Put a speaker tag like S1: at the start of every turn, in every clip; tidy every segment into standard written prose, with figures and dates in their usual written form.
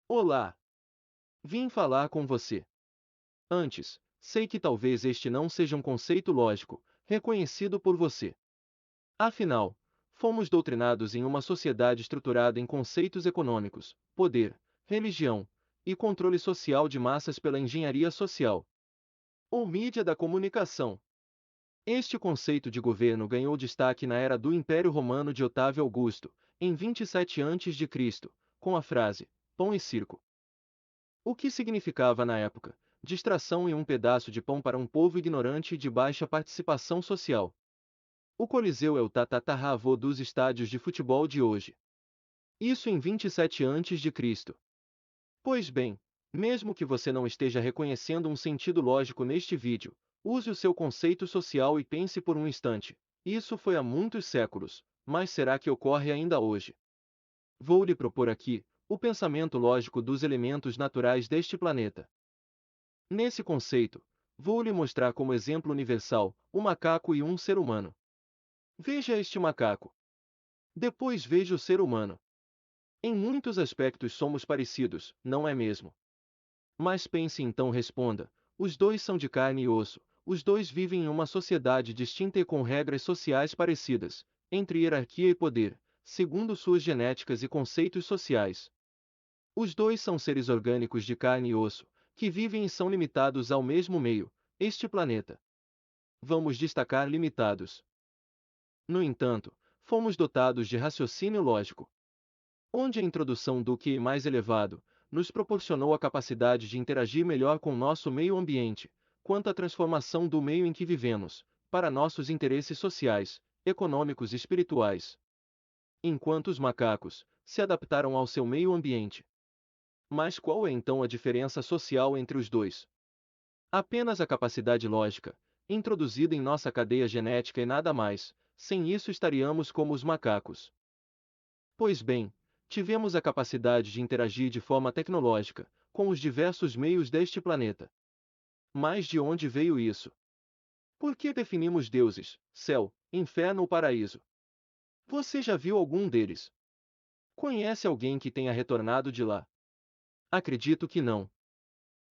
S1: Olá, vim falar com você. Antes, sei que talvez este não seja um conceito lógico, reconhecido por você. Afinal, fomos doutrinados em uma sociedade estruturada em conceitos econômicos, poder, religião e controle social de massas pela engenharia social, ou mídia da comunicação. Este conceito de governo ganhou destaque na era do Império Romano de Otávio Augusto, em 27 a.C., com a frase: pão e circo. O que significava na época? Distração e um pedaço de pão para um povo ignorante e de baixa participação social. O Coliseu é o tataravô dos estádios de futebol de hoje. Isso em 27 a.C. Pois bem, mesmo que você não esteja reconhecendo um sentido lógico neste vídeo, use o seu conceito social e pense por um instante. Isso foi há muitos séculos, mas será que ocorre ainda hoje? Vou lhe propor aqui o pensamento lógico dos elementos naturais deste planeta. Nesse conceito, vou lhe mostrar como exemplo universal um macaco e um ser humano. Veja este macaco. Depois veja o ser humano. Em muitos aspectos somos parecidos, não é mesmo? Mas pense então responda: os dois são de carne e osso, os dois vivem em uma sociedade distinta e com regras sociais parecidas, entre hierarquia e poder, segundo suas genéticas e conceitos sociais. Os dois são seres orgânicos de carne e osso, que vivem e são limitados ao mesmo meio, este planeta. Vamos destacar limitados. No entanto, fomos dotados de raciocínio lógico, onde a introdução do que mais elevado nos proporcionou a capacidade de interagir melhor com nosso meio ambiente, quanto à transformação do meio em que vivemos, para nossos interesses sociais, econômicos e espirituais. Enquanto os macacos se adaptaram ao seu meio ambiente. Mas qual é então a diferença social entre os dois? Apenas a capacidade lógica, introduzida em nossa cadeia genética e nada mais, sem isso estaríamos como os macacos. Pois bem, tivemos a capacidade de interagir de forma tecnológica, com os diversos meios deste planeta. Mas de onde veio isso? Por que definimos deuses, céu, inferno ou paraíso? Você já viu algum deles? Conhece alguém que tenha retornado de lá? Acredito que não.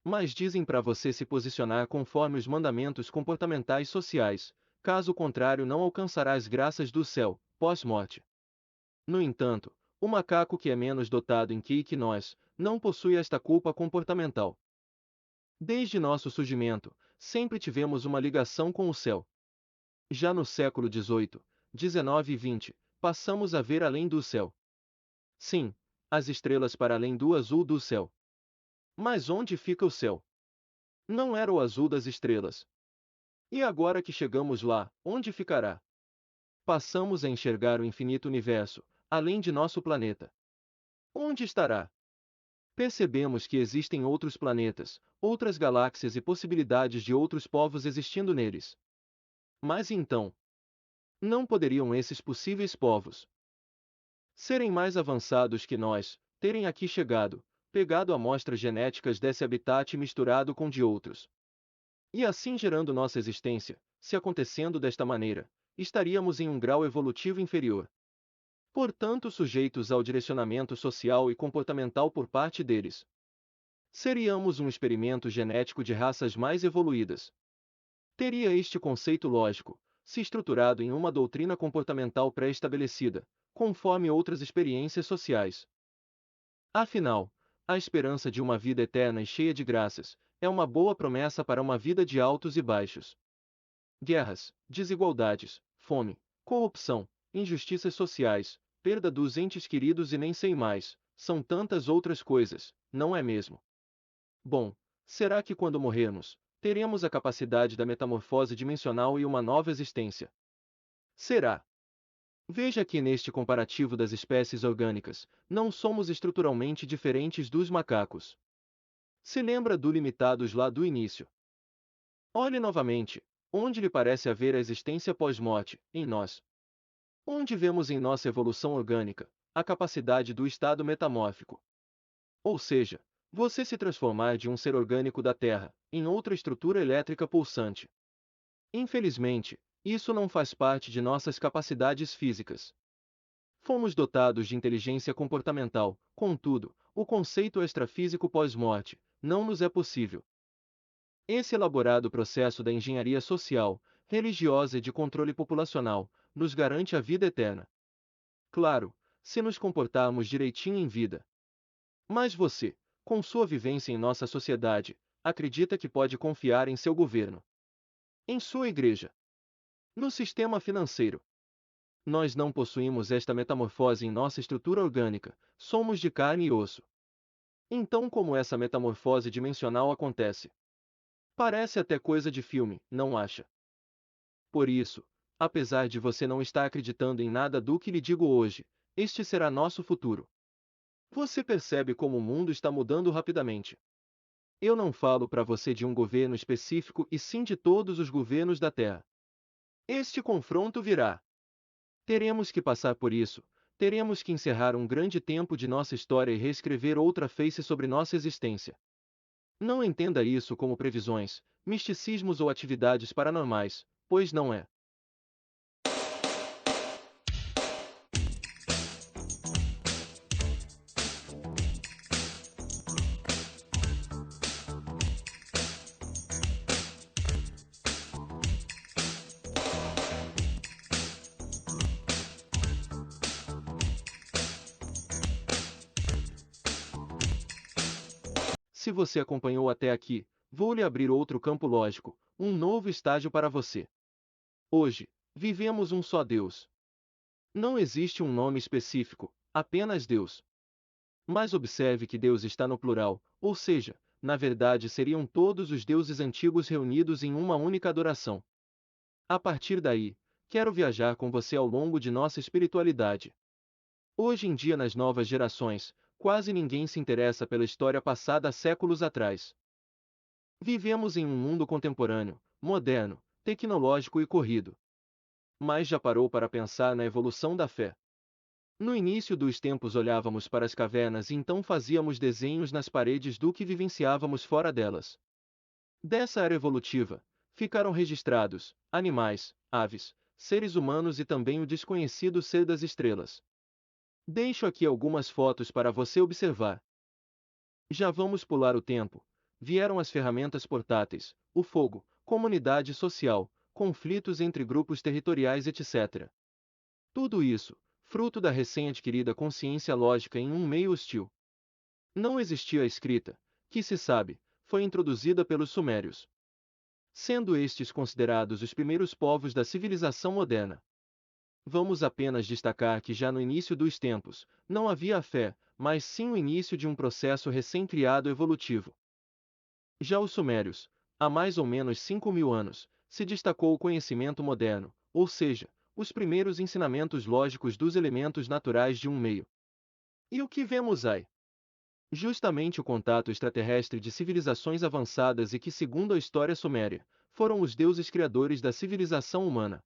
S1: Mas dizem para você se posicionar conforme os mandamentos comportamentais sociais, caso contrário não alcançará as graças do céu, pós-morte. No entanto, o macaco que é menos dotado em QI que nós, não possui esta culpa comportamental. Desde nosso surgimento, sempre tivemos uma ligação com o céu. Já no século XVIII, XIX e XX, passamos a ver além do céu. Sim, as estrelas para além do azul do céu. Mas onde fica o céu? Não era o azul das estrelas. E agora que chegamos lá, onde ficará? Passamos a enxergar o infinito universo, além de nosso planeta. Onde estará? Percebemos que existem outros planetas, outras galáxias e possibilidades de outros povos existindo neles. Mas então, não poderiam esses possíveis povos serem mais avançados que nós, terem aqui chegado, pegado amostras genéticas desse habitat e misturado com de outros, e assim gerando nossa existência? Se acontecendo desta maneira, estaríamos em um grau evolutivo inferior, portanto sujeitos ao direcionamento social e comportamental por parte deles. Seríamos um experimento genético de raças mais evoluídas. Teria este conceito lógico se estruturado em uma doutrina comportamental pré-estabelecida, conforme outras experiências sociais. Afinal, a esperança de uma vida eterna e cheia de graças é uma boa promessa para uma vida de altos e baixos. Guerras, desigualdades, fome, corrupção, injustiças sociais, perda dos entes queridos e nem sei mais, são tantas outras coisas, não é mesmo? Bom, será que quando morrermos, teremos a capacidade da metamorfose dimensional e uma nova existência? Será? Veja que neste comparativo das espécies orgânicas, não somos estruturalmente diferentes dos macacos. Se lembra do limitados lá do início? Olhe novamente, onde lhe parece haver a existência pós-morte, em nós. Onde vemos em nossa evolução orgânica, a capacidade do estado metamórfico. Ou seja, você se transformar de um ser orgânico da Terra, em outra estrutura elétrica pulsante. Infelizmente, isso não faz parte de nossas capacidades físicas. Fomos dotados de inteligência comportamental, contudo, o conceito extrafísico pós-morte, não nos é possível. Esse elaborado processo da engenharia social, religiosa e de controle populacional, nos garante a vida eterna. Claro, se nos comportarmos direitinho em vida. Mas você, com sua vivência em nossa sociedade, acredita que pode confiar em seu governo, em sua igreja, no sistema financeiro. Nós não possuímos esta metamorfose em nossa estrutura orgânica, somos de carne e osso. Então, como essa metamorfose dimensional acontece? Parece até coisa de filme, não acha? Por isso, apesar de você não estar acreditando em nada do que lhe digo hoje, este será nosso futuro. Você percebe como o mundo está mudando rapidamente. Eu não falo para você de um governo específico e sim de todos os governos da Terra. Este confronto virá. Teremos que passar por isso, teremos que encerrar um grande tempo de nossa história e reescrever outra face sobre nossa existência. Não entenda isso como previsões, misticismos ou atividades paranormais, pois não é. Se você acompanhou até aqui, vou lhe abrir outro campo lógico, um novo estágio para você. Hoje, vivemos um só Deus. Não existe um nome específico, apenas Deus. Mas observe que Deus está no plural, ou seja, na verdade seriam todos os deuses antigos reunidos em uma única adoração. A partir daí, quero viajar com você ao longo de nossa espiritualidade. Hoje em dia, nas novas gerações, quase ninguém se interessa pela história passada há séculos atrás. Vivemos em um mundo contemporâneo, moderno, tecnológico e corrido. Mas já parou para pensar na evolução da fé? No início dos tempos olhávamos para as cavernas e então fazíamos desenhos nas paredes do que vivenciávamos fora delas. Dessa era evolutiva, ficaram registrados animais, aves, seres humanos e também o desconhecido ser das estrelas. Deixo aqui algumas fotos para você observar. Já vamos pular o tempo. Vieram as ferramentas portáteis, o fogo, comunidade social, conflitos entre grupos territoriais, etc. Tudo isso, fruto da recém-adquirida consciência lógica em um meio hostil. Não existia a escrita, que se sabe, foi introduzida pelos sumérios, sendo estes considerados os primeiros povos da civilização moderna. Vamos apenas destacar que já no início dos tempos, não havia a fé, mas sim o início de um processo recém-criado evolutivo. Já os sumérios, há mais ou menos 5.000 anos, se destacou o conhecimento moderno, ou seja, os primeiros ensinamentos lógicos dos elementos naturais de um meio. E o que vemos aí? Justamente o contato extraterrestre de civilizações avançadas e que, segundo a história suméria, foram os deuses criadores da civilização humana.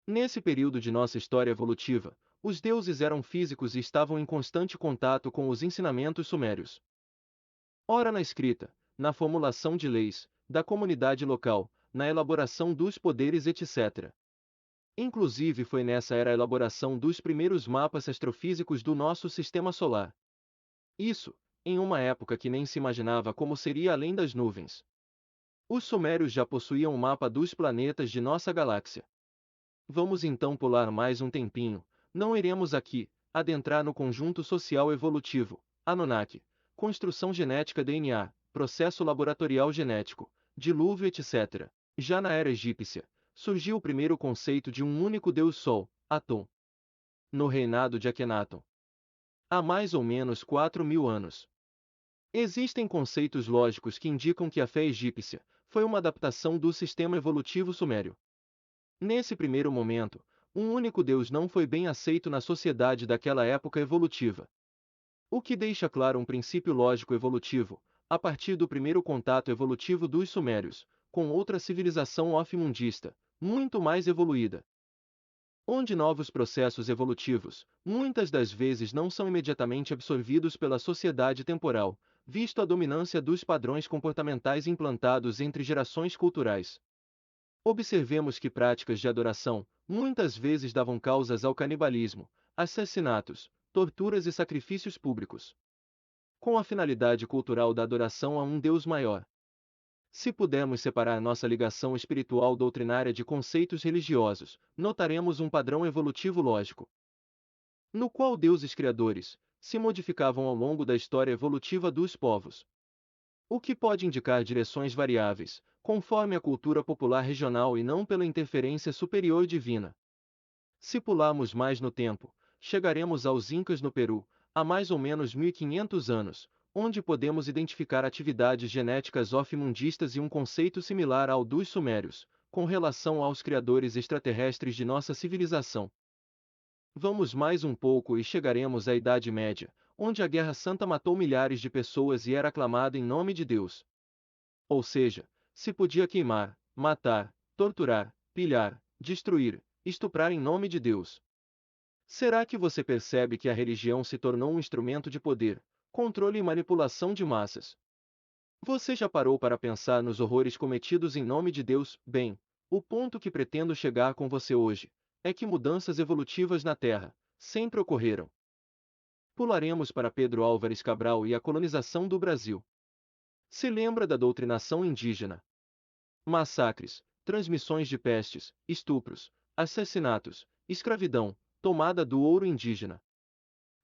S1: Nesse período de nossa história evolutiva, os deuses eram físicos e estavam em constante contato com os ensinamentos sumérios. Ora na escrita, na formulação de leis, da comunidade local, na elaboração dos poderes, etc. Inclusive foi nessa era a elaboração dos primeiros mapas astrofísicos do nosso sistema solar. Isso, em uma época que nem se imaginava como seria além das nuvens. Os sumérios já possuíam um mapa dos planetas de nossa galáxia. Vamos então pular mais um tempinho, não iremos aqui adentrar no conjunto social evolutivo, Anunnaki, construção genética DNA, processo laboratorial genético, dilúvio, etc. Já na era egípcia, surgiu o primeiro conceito de um único Deus Sol, Atum. No reinado de Akhenaton, há mais ou menos 4.000 anos. Existem conceitos lógicos que indicam que a fé egípcia foi uma adaptação do sistema evolutivo sumério. Nesse primeiro momento, um único Deus não foi bem aceito na sociedade daquela época evolutiva. O que deixa claro um princípio lógico evolutivo, a partir do primeiro contato evolutivo dos sumérios, com outra civilização off-mundista, muito mais evoluída. Onde novos processos evolutivos, muitas das vezes não são imediatamente absorvidos pela sociedade temporal, visto a dominância dos padrões comportamentais implantados entre gerações culturais. Observemos que práticas de adoração, muitas vezes davam causas ao canibalismo, assassinatos, torturas e sacrifícios públicos. com a finalidade cultural da adoração a um Deus maior. Se pudermos separar nossa ligação espiritual doutrinária de conceitos religiosos, notaremos um padrão evolutivo lógico, no qual deuses criadores se modificavam ao longo da história evolutiva dos povos, o que pode indicar direções variáveis, conforme a cultura popular regional e não pela interferência superior divina. Se pularmos mais no tempo, chegaremos aos Incas no Peru, há mais ou menos 1500 anos, onde podemos identificar atividades genéticas ofimundistas e um conceito similar ao dos sumérios, com relação aos criadores extraterrestres de nossa civilização. Vamos mais um pouco e chegaremos à Idade Média, onde a Guerra Santa matou milhares de pessoas e era aclamada em nome de Deus. Ou seja, se podia queimar, matar, torturar, pilhar, destruir, estuprar em nome de Deus. Será que você percebe que a religião se tornou um instrumento de poder, controle e manipulação de massas? Você já parou para pensar nos horrores cometidos em nome de Deus? Bem, o ponto que pretendo chegar com você hoje é que mudanças evolutivas na Terra sempre ocorreram. Pularemos para Pedro Álvares Cabral e a colonização do Brasil. Se lembra da doutrinação indígena? Massacres, transmissões de pestes, estupros, assassinatos, escravidão, tomada do ouro indígena.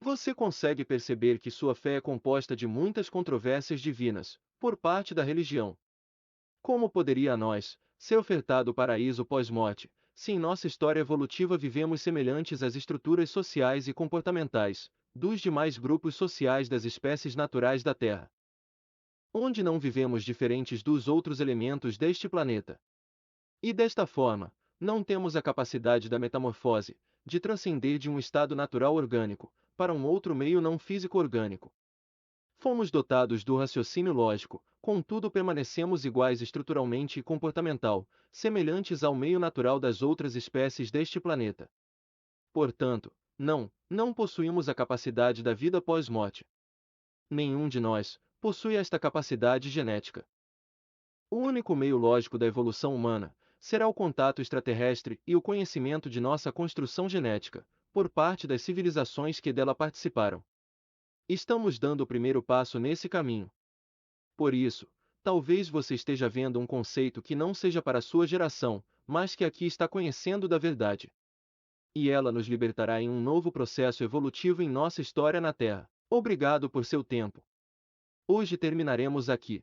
S1: Você consegue perceber que sua fé é composta de muitas controvérsias divinas, por parte da religião. Como poderia a nós ser ofertado o paraíso pós-morte, se em nossa história evolutiva vivemos semelhantes às estruturas sociais e comportamentais dos demais grupos sociais das espécies naturais da Terra? Onde não vivemos diferentes dos outros elementos deste planeta. E desta forma, não temos a capacidade da metamorfose, de transcender de um estado natural orgânico para um outro meio não físico orgânico. Fomos dotados do raciocínio lógico, contudo permanecemos iguais estruturalmente e comportamental, semelhantes ao meio natural das outras espécies deste planeta. Portanto, não possuímos a capacidade da vida pós-morte. Nenhum de nós possui esta capacidade genética. O único meio lógico da evolução humana será o contato extraterrestre e o conhecimento de nossa construção genética, por parte das civilizações que dela participaram. Estamos dando o primeiro passo nesse caminho. Por isso, talvez você esteja vendo um conceito que não seja para a sua geração, mas que aqui está conhecendo da verdade. E ela nos libertará em um novo processo evolutivo em nossa história na Terra. Obrigado por seu tempo. Hoje terminaremos aqui.